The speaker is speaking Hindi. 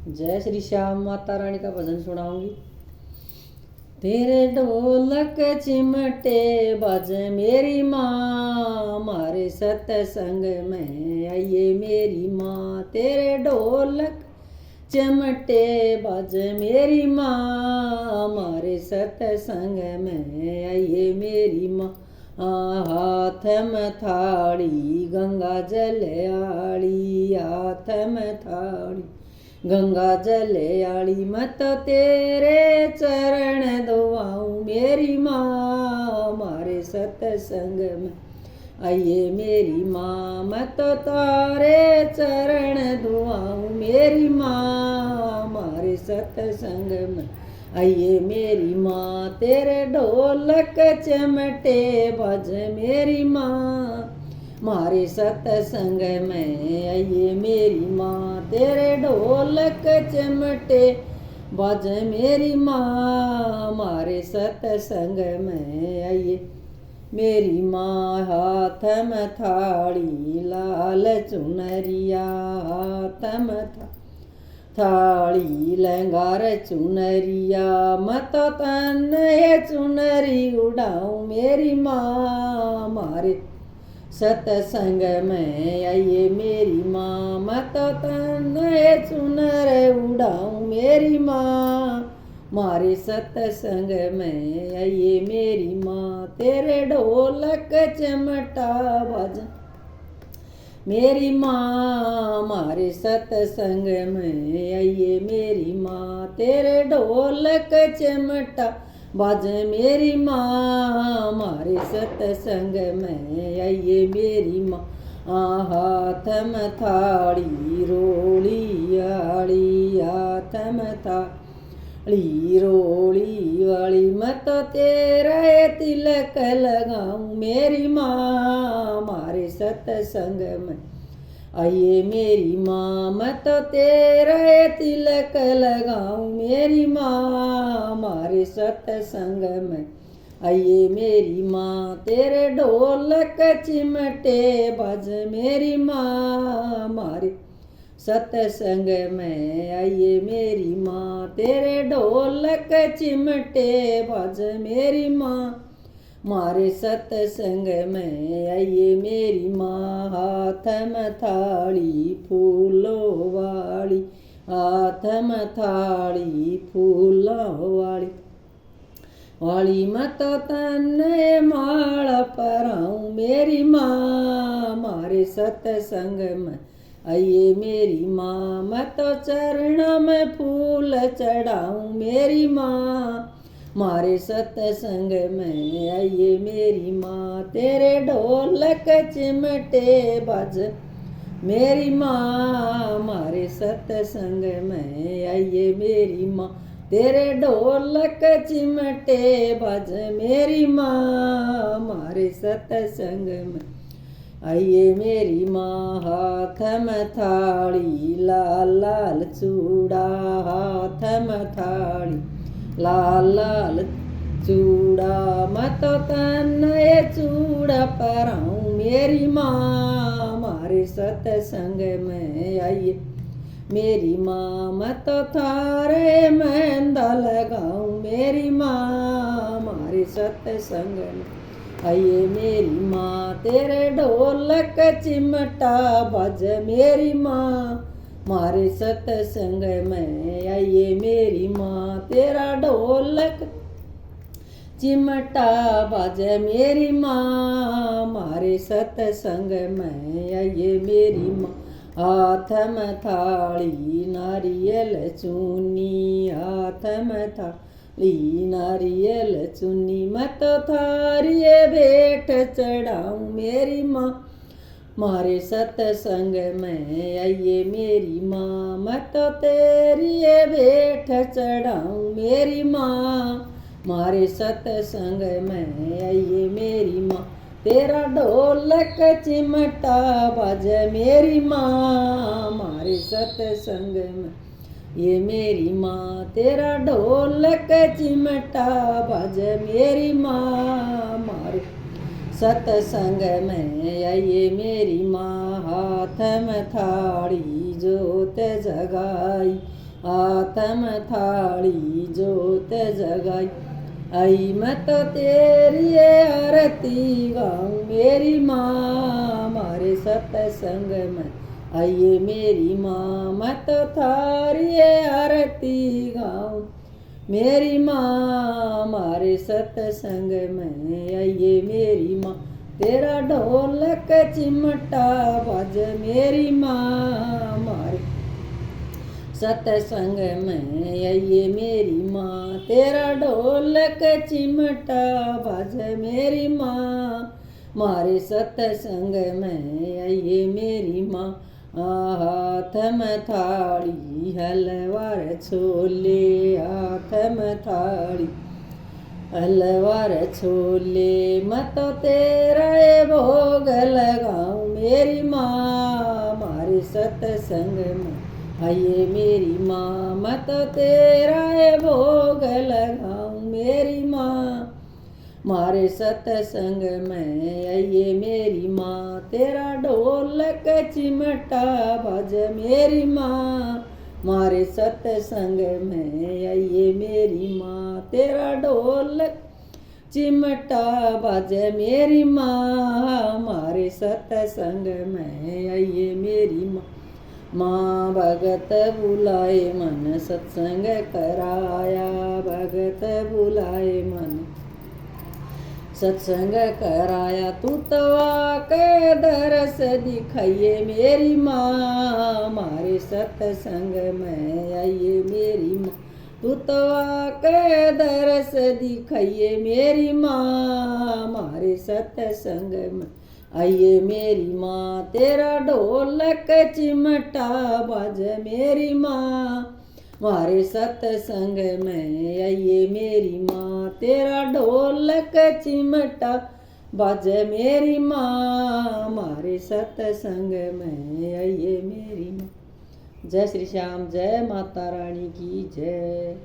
जय श्री श्याम माता रानी का भजन सुनाऊंगी। तेरे ढोलक चिमटे बजे मेरी माँ, मारे सत्संग में आइए मेरी माँ। तेरे ढोलक चिमटे बजे मेरी माँ, मारे सत्संग में आइए मेरी माँ। हाथ में थाली गंगा जल आड़ी, हाथ में थाली गंगा जल आड़ी। मत तेरे चरण धोआऊं मेरी माँ, मारे सत्संग में आइए मेरी माँ। मत तारे चरण धोआऊं मेरी माँ, मारे सत्संग में आइए मेरी माँ। तेरे ढोलक चिमटे बज मेरी माँ, मारे सत्संग में आइए मेरी माँ। तेरे ढोलक चिमटे बज मेरी माँ, मारे सत्संग में आइए मेरी माँ। हाथ में थाली लाल चुनरिया, हाथ में थाली लंगार चुनरिया। मत तन ये चुनरी उड़ाऊं मेरी माँ, मारे सत्संग में आइए मेरी माँ। मत तन ये चुनर उड़ाऊं मेरी माँ, मारे सत्संग में आइए मेरी माँ। तेरे ढोलक चिमटा बज मेरी माँ, मारे सत्संग में आइए मेरी माँ। तेरे ढोलक चिमटा बाज मेरी माँ, मारे सत्संग में आइए मेरी माँ। हाथ में थाली रोली आड़ी, हाथ में थाली रोली वाली। मत तेरे तिलक लगाऊं मेरी माँ, मारे सत्संग में आइए मेरी माँ। मत तेरे तिलक लगाऊं मेरी माँ, मारे सत्संग में आइए मेरी माँ। तेरे ढोलक चिमटे बज मेरी माँ, मारे सत्संग में आइए मेरी माँ। तेरे ढोलक चिमटे बज मेरी माँ, मारे सत्संग में आइए मेरी माँ। हाथ में थाली फूलों वाली, हाथ में थाली फूलों वाली। मत तने माला पराऊं मेरी माँ, मारे सत्संग में आइए मेरी माँ। मत चरण में फूल चढ़ाऊं मेरी माँ, मारे सत्संग में आइए मेरी माँ। तेरे ढोलक चिमटे बज मेरी माँ, मारे सत्संग में आइए मेरी माँ। तेरे ढोलक चिमटे बज मेरी माँ, मारे सत्संग में आइए मेरी माँ। हाथ में थाली लाल लाल चूड़ा, हाथ में थाली लाल लाल चूड़ा। मत तन ये चूड़ा पराऊं मेरी माँ, मारे सत्संग में आइए मेरी माँ। मत थारे मेहंदा लगाऊं मेरी माँ, मारे सत्संग में आइए मेरी माँ। तेरे ढोलक चिमटा बज मेरी माँ, मारे सत्संग में आइए मेरी माँ। तेरा ढोलक चिमटा बज मेरी माँ, मारे सत्संग में आइए मेरी माँ। हाथ में थाली नारियल चुनी, हाथ में थाली नारियल चुनी। मत थारिये भेंट चढ़ाऊं मेरी माँ, मारे सत्संग में आइए मेरी माँ। मत तेरी भेंट चढ़ाऊं मेरी माँ, मारे सत्संग में आइए मेरी माँ। तेरा ढोलक चिमटा बज मेरी माँ, मारे सत्संग में ये मेरी माँ। तेरा ढोलक चिमटा बज मेरी माँ, मारे सत्संग में आइए मेरी माँ। हाथ में थाली जोत जगाई, हाथ में थाली जोत जगाई। आई मैं तो तेरी आरती गाऊं मेरी माँ मारे सत्संग में। आइए मेरी माँ मैं तो थारी आरती गाऊं मेरी माँ मारे सत्संग में। आइए मेरी माँ तेरा ढोलक चिमटा बाज मेरी माँ मारे सत्संग में। आइए मेरी माँ तेरा ढोलक चिमटा बाज मेरी माँ मारे सत्संग में। आइए मेरी माँ हाथ में थाली हलवार छोले हाथ में थाली हलवार छोले मैं तो तेरा भोग लगाऊं मेरी माँ मारे सत्संग में। आइए मेरी माँ मैं तो तेरा भोग लगाऊं मेरी माँ मारे सत्संग में। आइए मेरी माँ तेरा ढोलक चिमटा बाज मेरी माँ मारे सत्संग में। आइए मेरी माँ तेरा ढोलक चिमटा बाज मेरी माँ मारे सत्संग में। आइए मेरी माँ माँ भगत बुलाए मन सत्संग कराया भगत बुलाए मन सत्संग कराया। तू तो आके दरस दिखाइए मेरी माँ मारे सत्संग में। आइए मेरी माँ तू तो आके दरस दिखाइए मेरी माँ मारे सत्संग में। आइए मेरी माँ तेरा ढोलक चिमटा बाज मेरी माँ मारे सत्संग में। आइए मेरी माँ तेरा ढोलक चिमटा बाज मेरी माँ मारे सत्संग में। आइए मेरी माँ। जय श्री श्याम जय माता रानी की जय।